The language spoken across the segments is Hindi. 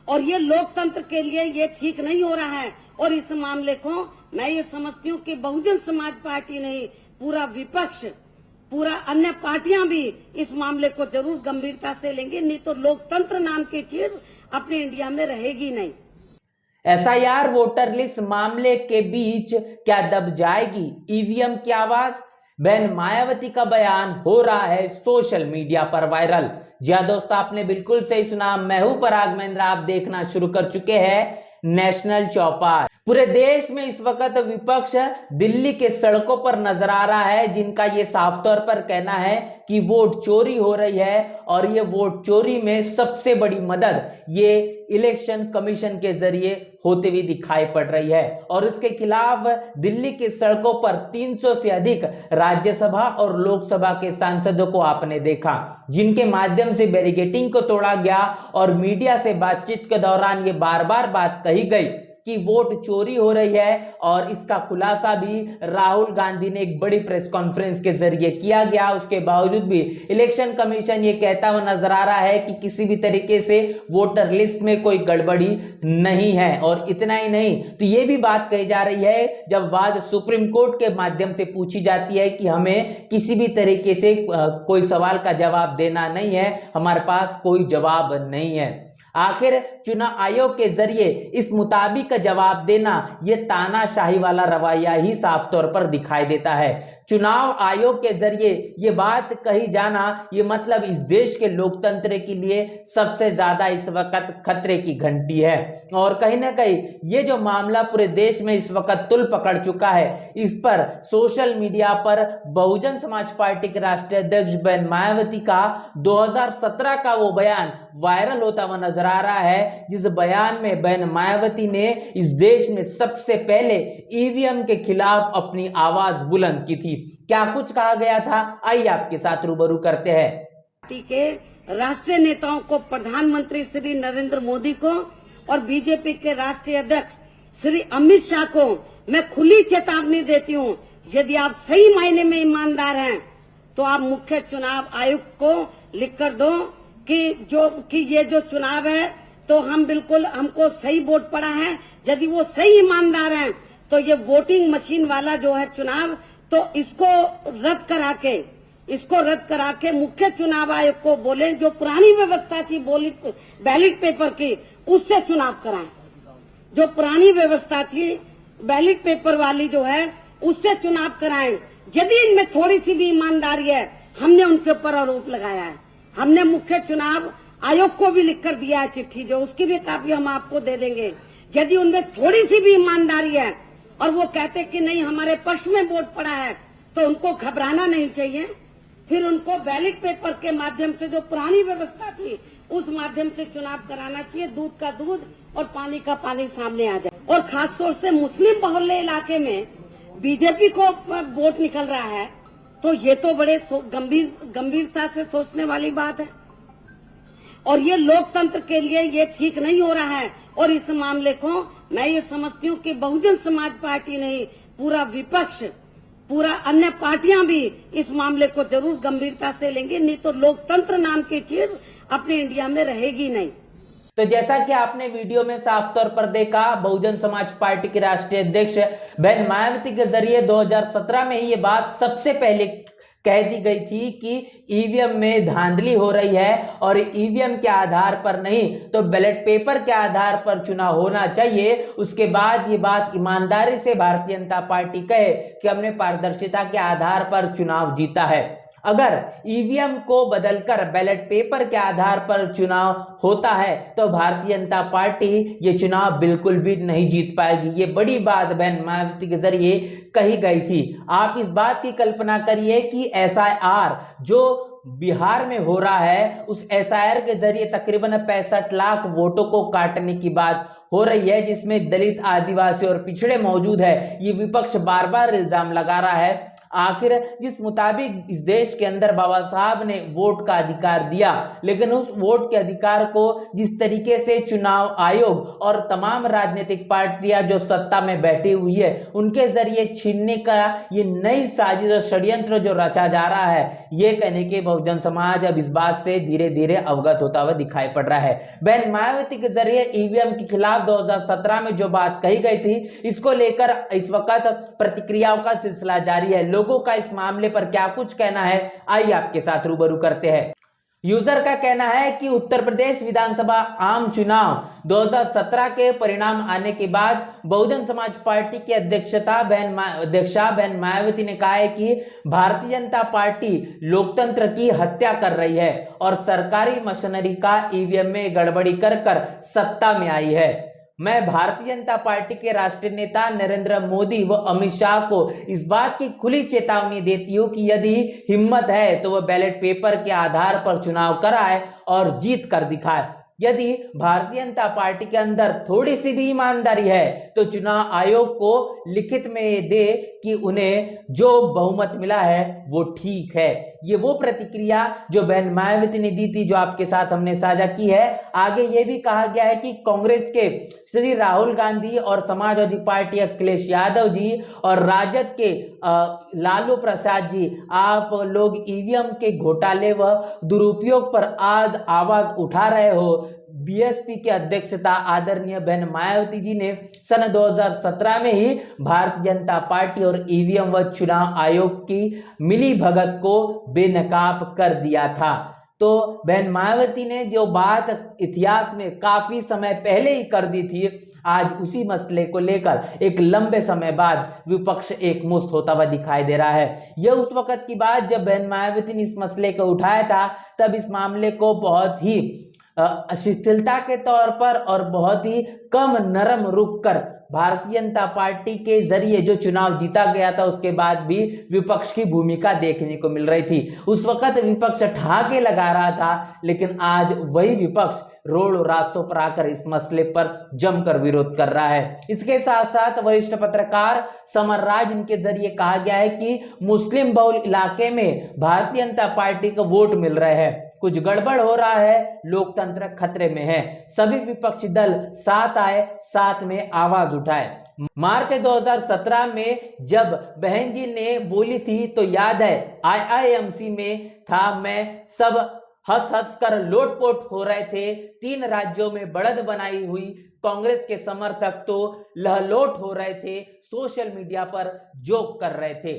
और ये लोकतंत्र के लिए ये ठीक नहीं हो रहा है। और इस मामले को मैं ये समझती हूँ कि बहुजन समाज पार्टी नहीं, पूरा विपक्ष, पूरा अन्य पार्टियां भी इस मामले को जरूर गंभीरता से लेंगे, नहीं तो लोकतंत्र नाम की चीज अपने इंडिया में रहेगी नहीं। एसआईआर वोटर लिस्ट मामले के बीच क्या दब जाएगी ईवीएम की आवाज? बहन मायावती का बयान हो रहा है सोशल मीडिया पर वायरल। जी हां दोस्तों, आपने बिल्कुल सही सुना। मैं हूं पराग महेंद्र, आप देखना शुरू कर चुके हैं नेशनल चौपाल। पूरे देश में इस वक्त विपक्ष दिल्ली के सड़कों पर नजर आ रहा है, जिनका ये साफ तौर पर कहना है कि वोट चोरी हो रही है और ये वोट चोरी में सबसे बड़ी मदद ये इलेक्शन कमीशन के जरिए होते हुए दिखाई पड़ रही है। और इसके खिलाफ दिल्ली की सड़कों पर 300 से अधिक राज्यसभा और लोकसभा के सांसदों को आपने देखा, जिनके माध्यम से बैरिकेडिंग को तोड़ा गया और मीडिया से बातचीत के दौरान ये बार बार बात कही गई कि वोट चोरी हो रही है। और इसका खुलासा भी राहुल गांधी ने एक बड़ी प्रेस कॉन्फ्रेंस के जरिए किया गया। उसके बावजूद भी इलेक्शन कमीशन ये कहता हुआ नजर आ रहा है कि किसी भी तरीके से वोटर लिस्ट में कोई गड़बड़ी नहीं है। और इतना ही नहीं, तो ये भी बात कही जा रही है, जब बात सुप्रीम कोर्ट के माध्यम से पूछी जाती है कि हमें किसी भी तरीके से कोई सवाल का जवाब देना नहीं है, हमारे पास कोई जवाब नहीं है। आखिर चुनाव आयोग के जरिए इस मुताबिक जवाब देना, यह तानाशाही वाला रवैया ही साफ तौर पर दिखाई देता है। चुनाव आयोग के जरिए ये बात कही जाना, ये मतलब इस देश के लोकतंत्र के लिए सबसे ज्यादा इस वक्त खतरे की घंटी है। और कहीं ना कहीं ये जो मामला पूरे देश में इस वक्त तुल पकड़ चुका है, इस पर सोशल मीडिया पर बहुजन समाज पार्टी के राष्ट्रीय अध्यक्ष बहन मायावती का 2017 का वो बयान वायरल होता हुआ नजर आ रहा है, जिस बयान में बहन मायावती ने इस देश में सबसे पहले ईवीएम के खिलाफ अपनी आवाज बुलंद की थी। क्या कुछ कहा गया था, आइए आपके साथ रूबरू करते हैं। पार्टी के राष्ट्रीय नेताओं को, प्रधानमंत्री श्री नरेंद्र मोदी को और बीजेपी के राष्ट्रीय अध्यक्ष श्री अमित शाह को मैं खुली चेतावनी देती हूँ, यदि आप सही मायने में ईमानदार हैं तो आप मुख्य चुनाव आयुक्त को लिख कर दो कि ये जो चुनाव है तो हमको सही वोट पड़ा है। यदि वो सही ईमानदार हैं तो ये वोटिंग मशीन वाला जो है चुनाव, तो इसको रद्द करा के मुख्य चुनाव आयोग को बोले, जो पुरानी व्यवस्था थी बैलेट पेपर की, उससे चुनाव कराएं। जो पुरानी व्यवस्था थी बैलेट पेपर वाली जो है, उससे चुनाव कराएं। यदि इनमें थोड़ी सी भी ईमानदारी है, हमने उनके ऊपर आरोप लगाया है। हमने मुख्य चुनाव आयोग को भी लिखकर दिया है चिट्ठी, जो उसकी भी कापी हम आपको दे देंगे। यदि उनमें थोड़ी सी भी ईमानदारी है और वो कहते कि नहीं हमारे पक्ष में वोट पड़ा है, तो उनको घबराना नहीं चाहिए। फिर उनको बैलेट पेपर के माध्यम से, जो पुरानी व्यवस्था थी, उस माध्यम से चुनाव कराना चाहिए। दूध का दूध और पानी का पानी सामने आ जाए। और खासतौर से मुस्लिम बहुल्य इलाके में बीजेपी को वोट निकल रहा है, तो ये तो बड़े गंभीरता से सोचने वाली बात है। और ये लोकतंत्र के लिए ये ठीक नहीं हो रहा है। और इस मामले को मैं ये समझती हूँ कि बहुजन समाज पार्टी नहीं, पूरा विपक्ष, पूरा अन्य पार्टियां भी इस मामले को जरूर गंभीरता से लेंगे, नहीं तो लोकतंत्र नाम की चीज अपने इंडिया में रहेगी नहीं। तो जैसा कि आपने वीडियो में साफ तौर पर देखा, बहुजन समाज पार्टी के राष्ट्रीय अध्यक्ष बहन मायावती के जरिए 2017 में ही ये बात सबसे पहले कह दी गई थी कि ईवीएम में धांधली हो रही है और ईवीएम के आधार पर नहीं तो बैलेट पेपर के आधार पर चुनाव होना चाहिए। उसके बाद ये बात ईमानदारी से भारतीय जनता पार्टी कहे कि हमने पारदर्शिता के आधार पर चुनाव जीता है। अगर ईवीएम को बदलकर बैलेट पेपर के आधार पर चुनाव होता है तो भारतीय जनता पार्टी ये चुनाव बिल्कुल भी नहीं जीत पाएगी। ये बड़ी बात बहन मायावती के जरिए कही गई थी। आप इस बात की कल्पना करिए कि एसआईआर जो बिहार में हो रहा है, उस एसआईआर के जरिए तकरीबन 65 लाख वोटों को काटने की बात हो रही है, जिसमें दलित, आदिवासी और पिछड़े मौजूद है। ये विपक्ष बार बार इल्जाम लगा रहा है। आखिर जिस मुताबिक इस देश के अंदर बाबा साहब ने वोट का अधिकार दिया, लेकिन उस वोट के अधिकार को जिस तरीके से चुनाव आयोग और तमाम राजनीतिक पार्टियां जो सत्ता में बैठी हुई है उनके जरिए छीनने का ये नई साजिश और षड्यंत्र जो रचा जा रहा है, ये कहने के बहुजन समाज अब इस बात से धीरे धीरे अवगत होता हुआ दिखाई पड़ रहा है। बहन मायावती के जरिए ईवीएम के खिलाफ 2017 में जो बात कही गई थी, इसको लेकर इस वक्त प्रतिक्रियाओं का सिलसिला जारी है। लोगों का इस मामले पर क्या कुछ कहना है, आइए आपके साथ रूबरू करते हैं। यूजर का कहना है कि उत्तर प्रदेश विधानसभा आम चुनाव 2017 के परिणाम आने के बाद बहुजन समाज पार्टी की अध्यक्षा बहन मायावती ने कहा है कि भारतीय जनता पार्टी लोकतंत्र की हत्या कर रही है और सरकारी मशीनरी का ईवीएम में गड़बड़ी कर सत्ता में आई है। मैं भारतीय जनता पार्टी के राष्ट्रीय नेता नरेंद्र मोदी व अमित शाह को इस बात की खुली चेतावनी देती हूं कि यदि हिम्मत है तो वह बैलेट पेपर के आधार पर चुनाव कराए और जीत कर दिखाए। यदि भारतीय जनता पार्टी के अंदर थोड़ी सी भी ईमानदारी है तो चुनाव आयोग को लिखित में दे कि उन्हें जो बहुमत मिला है वो ठीक है। ये वो प्रतिक्रिया जो बहन मायावती ने दी थी, जो आपके साथ हमने साझा की है। आगे ये भी कहा गया है कि कांग्रेस के श्री राहुल गांधी और समाजवादी पार्टी अखिलेश यादव जी और राजद के लालू प्रसाद जी, आप लोग ईवीएम के घोटाले व दुरुपयोग पर आज आवाज उठा रहे हो। बीएसपी के अध्यक्षता आदरणीय बहन मायावती जी ने सन 2017 में ही भारतीय जनता पार्टी और ईवीएम व चुनाव आयोग की मिली भगत को बेनकाब कर दिया था। तो बहन मायावती ने जो बात इतिहास में काफी समय पहले ही कर दी थी, आज उसी मसले को लेकर एक लंबे समय बाद विपक्ष एक मुश्त होता हुआ दिखाई दे रहा है। यह उस वक्त की बात जब बहन मायावती ने इस मसले को उठाया था, तब इस मामले को बहुत ही शिथिलता के तौर पर और बहुत ही कम नरम रुख कर भारतीय जनता पार्टी के जरिए जो चुनाव जीता गया था, उसके बाद भी विपक्ष की भूमिका देखने को मिल रही थी। उस वक्त विपक्ष ठहाके लगा रहा था, लेकिन आज वही विपक्ष रोड और रास्तों पर आकर इस मसले पर जमकर विरोध कर रहा है। इसके साथ साथ वरिष्ठ पत्रकार समर राज, इनके जरिए कहा गया है कि मुस्लिम बहुल इलाके में भारतीय जनता पार्टी को वोट मिल रहे हैं, कुछ गड़बड़ हो रहा है, लोकतंत्र खतरे में है। सभी विपक्षी दल साथ आए, साथ में आवाज उठाए। मार्च 2017 में जब बहन जी ने बोली थी तो याद है IIMC में था मैं, सब हंस कर लोटपोट हो रहे थे। 3 राज्यों में बढ़त बनाई हुई कांग्रेस के समर्थक तो लहलोट हो रहे थे, सोशल मीडिया पर जोक कर रहे थे।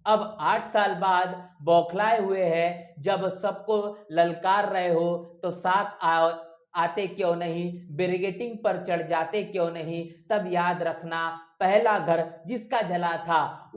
अब 8 साल बाद बौखलाए हुए हैं, जब सबको ललकार रहे हो तो साथ आते क्यों नहीं, बैरिकेडिंग पर चढ़ जाते क्यों नहीं। तब याद रखना पहला घर जिसका जला था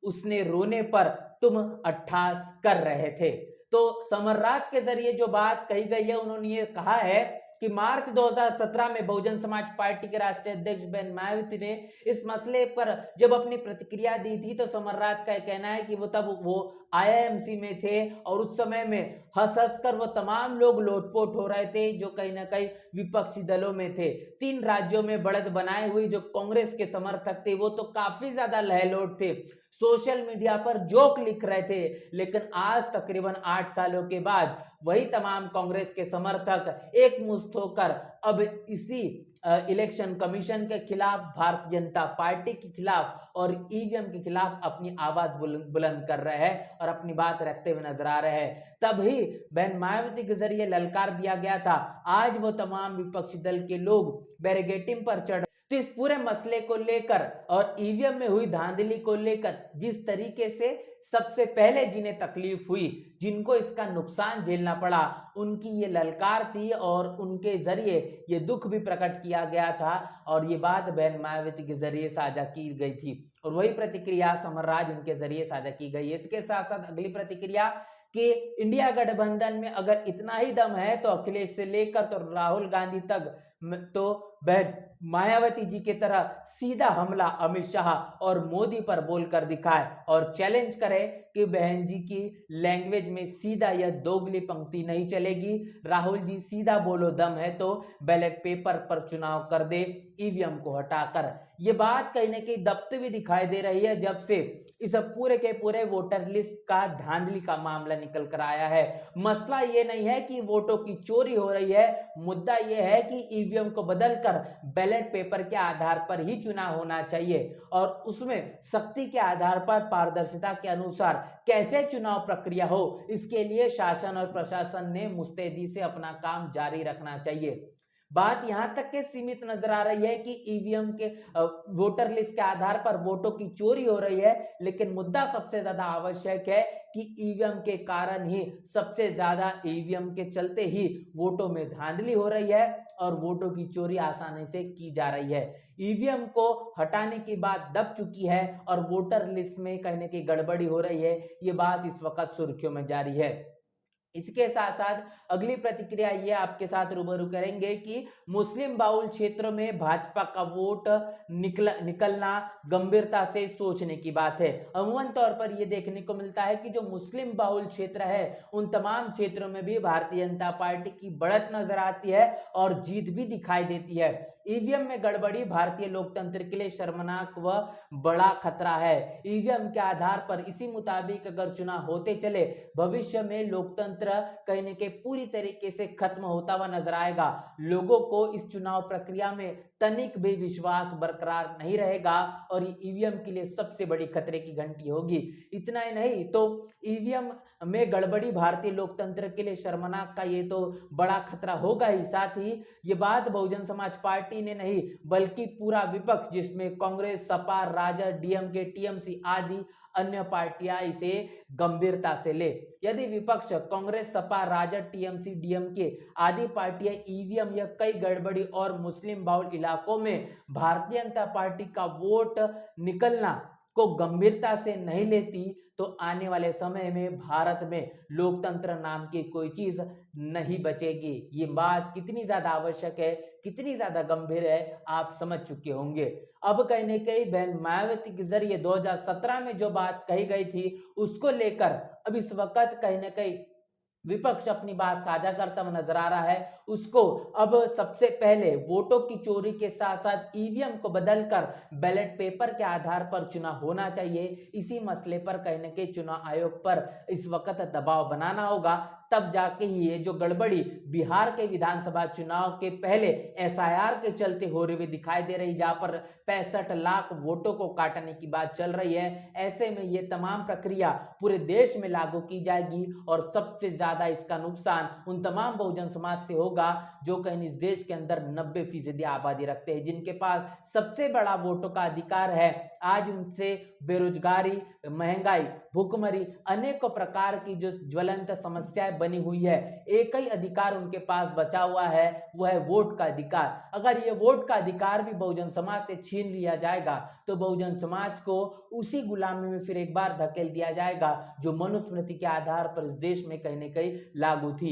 उसने रोने पर तुम अट्ठास कर रहे थे। तो समरराज के जरिए जो बात कही गई है, उन्होंने ये कहा है कि मार्च 2017 में बहुजन समाज पार्टी के राष्ट्रीय अध्यक्ष बहन मायावती ने इस मसले पर जब अपनी प्रतिक्रिया दी थी, तो समरराज का कहना है कि वो IIMC में थे और उस समय में हंस कर वो तमाम लोग लोटपोट हो रहे थे जो कहीं ना कहीं विपक्षी दलों में थे। 3 राज्यों में बढ़त बनाए हुई जो कांग्रेस के समर्थक थे वो तो काफी ज्यादा लहलोट थे, सोशल मीडिया पर जोक लिख रहे थे। लेकिन आज तकरीबन 8 सालों के बाद वही तमाम कांग्रेस के समर्थक एक मुश्त होकर अब इसी इलेक्शन कमीशन के खिलाफ, भारतीय जनता पार्टी के खिलाफ और ईवीएम के खिलाफ अपनी आवाज बुलंद कर रहे हैं और अपनी बात रखते हुए नजर आ रहे हैं। तभी बहन मायावती के जरिए ललकार दिया गया था। आज वो तमाम विपक्षी दल के लोग बैरिकेडिंग पर चढ़, तो इस पूरे मसले को लेकर और ईवीएम में हुई धांधली को लेकर जिस तरीके से सबसे पहले जिन्हें तकलीफ हुई, जिनको इसका नुकसान झेलना पड़ा, उनकी ये ललकार थी और उनके जरिए ये दुख भी प्रकट किया गया था और ये बात बहन मायावती के जरिए साझा की गई थी और वही प्रतिक्रिया समरराज उनके जरिए साझा की गई है। इसके साथ साथ अगली प्रतिक्रिया कि इंडिया गठबंधन में अगर इतना ही दम है तो अखिलेश से लेकर तो राहुल गांधी तक तो बहन मायावती जी की तरह सीधा हमला अमित शाह और मोदी पर बोलकर दिखाए और चैलेंज करे कि बहन जी की लैंग्वेज में सीधा या दोगली पंक्ति नहीं चलेगी। राहुल जी सीधा बोलो दम है तो बैलेट पेपर पर चुनाव कर दे ईवीएम को हटाकर। ये बात कहीं ना कहीं दबते हुए दिखाई दे रही है जब से इस पूरे के पूरे वोटर लिस्ट का धांधली का मामला निकल कर आया है। मसला ये नहीं है कि वोटों की चोरी हो रही है, मुद्दा ये है कि ईवीएम को बदलकर बैलेट पेपर के आधार पर ही चुनाव होना चाहिए और उसमें सख्ती के आधार पर पारदर्शिता के अनुसार कैसे चुनाव प्रक्रिया हो, इसके लिए शासन और प्रशासन ने मुस्तैदी से अपना काम जारी रखना चाहिए। बात यहां तक के सीमित नजर आ रही है कि ईवीएम के वोटर लिस्ट के आधार पर वोटों की चोरी हो रही है, लेकिन मुद्दा सबसे ज्यादा आवश्यक है कि ईवीएम के कारण ही सबसे ज्यादा ईवीएम के चलते ही वोटों में धांधली हो रही है और वोटों की चोरी आसानी से की जा रही है। ईवीएम को हटाने की बात दब चुकी है और वोटर लिस्ट में कहीं न कहीं गड़बड़ी हो रही है, ये बात इस वक्त सुर्खियों में जारी है। इसके साथ साथ अगली प्रतिक्रिया ये आपके साथ रूबरू करेंगे कि मुस्लिम बाहुल क्षेत्र में भाजपा का वोट निकलना गंभीरता से सोचने की बात है। अमूमन तौर पर यह देखने को मिलता है कि जो मुस्लिम बाहुल क्षेत्र है उन तमाम क्षेत्रों में भी भारतीय जनता पार्टी की बढ़त नजर आती है और जीत भी दिखाई देती है। ईवीएम में गड़बड़ी भारतीय लोकतंत्र के लिए शर्मनाक व बड़ा खतरा है। ईवीएम के आधार पर इसी मुताबिक अगर चुनाव होते चले, भविष्य में लोकतंत्र कहीं न कहीं पूरी तरीके से खत्म होता हुआ नजर आएगा। लोगों को इस चुनाव प्रक्रिया में तनिक भी विश्वास बरकरार नहीं रहेगा और ये ईवीएम के लिए सबसे बड़ी खतरे की घंटी होगी। इतना ही नहीं तो ईवीएम में गड़बड़ी भारतीय लोकतंत्र के लिए शर्मनाक का ये तो बड़ा खतरा होगा ही। साथ ही ये बात बहुजन समाज पार्टी ने नहीं बल्कि पूरा विपक्ष जिसमें कांग्रेस, सपा, राजद, डीएमके, टीएमसी आदि अन्य पार्टियां इसे गंभीरता से ले। यदि विपक्ष कांग्रेस, सपा, राजद, टीएमसी, डीएमके आदि पार्टियां ईवीएम या कई गड़बड़ी और मुस्लिम बाहुल इलाकों में भारतीय जनता पार्टी का वोट निकलना को गंभीरता से नहीं लेती तो आने वाले समय में भारत में लोकतंत्र नाम की कोई चीज नहीं बचेगी। ये बात कितनी ज्यादा आवश्यक है, कितनी ज्यादा गंभीर है, आप समझ चुके होंगे। अब कहीं न कहीं बहन मायावती के जरिए 2017 में जो बात कही गई थी उसको लेकर अब इस वक्त कहीं न कहीं विपक्ष अपनी बात साझा करता हुआ नजर आ रहा है। उसको अब सबसे पहले वोटों की चोरी के साथ साथ ईवीएम को बदलकर बैलेट पेपर के आधार पर चुनाव होना चाहिए। इसी मसले पर कहीं न कहीं चुनाव आयोग पर इस वक्त दबाव बनाना होगा, तब जाके ही ये जो गड़बड़ी बिहार के विधानसभा चुनाव के पहले एसआईआर के चलते हो रही दिखाई दे रही, जहां पर 65 लाख वोटों को काटने की बात चल रही है। ऐसे में ये तमाम प्रक्रिया पूरे देश में लागू की जाएगी और सबसे ज्यादा इसका नुकसान उन तमाम बहुजन समाज से होगा जो कहीं इस देश के अंदर 90% आबादी रखते हैं, जिनके पास सबसे बड़ा वोटों का अधिकार है। आज उनसे बेरोजगारी, महंगाई, भूखमरी, अनेकों प्रकार की जो ज्वलंत समस्याएं बनी हुई है, एक ही अधिकार उनके पास बचा हुआ है, वो है वोट का अधिकार। अगर ये वोट का अधिकार भी बहुजन समाज से छीन लिया जाएगा तो बहुजन समाज को उसी गुलामी में फिर एक बार धकेल दिया जाएगा जो मनुस्मृति के आधार पर इस देश में कहीं न कहीं लागू थी।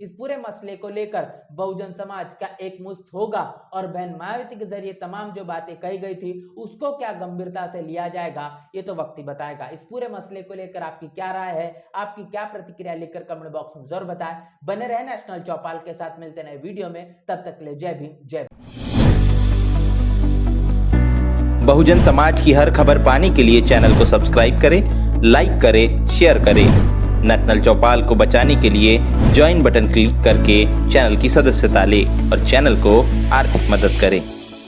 इस पूरे मसले को लेकर बहुजन समाज क्या एकमुश्त होगा और बहन मायावती के जरिए तमाम जो बातें कही गई थी उसको क्या गंभीरता से लिया जाएगा, ये तो वक्त ही बताएगा। इस पूरे मसले को लेकर आपकी क्या राय है, आपकी क्या प्रतिक्रिया लेकर कमेंट बॉक्स में जरूर बताएं। बने रहे नेशनल चौपाल के साथ, मिलते नए वीडियो में, तब तक के लिए जय भीम, जय। बहुजन समाज की हर खबर पाने के लिए चैनल को सब्सक्राइब करें, लाइक करें, शेयर करें। नेशनल चौपाल को बचाने के लिए ज्वाइन बटन क्लिक करके चैनल की सदस्यता लें और चैनल को आर्थिक मदद करें।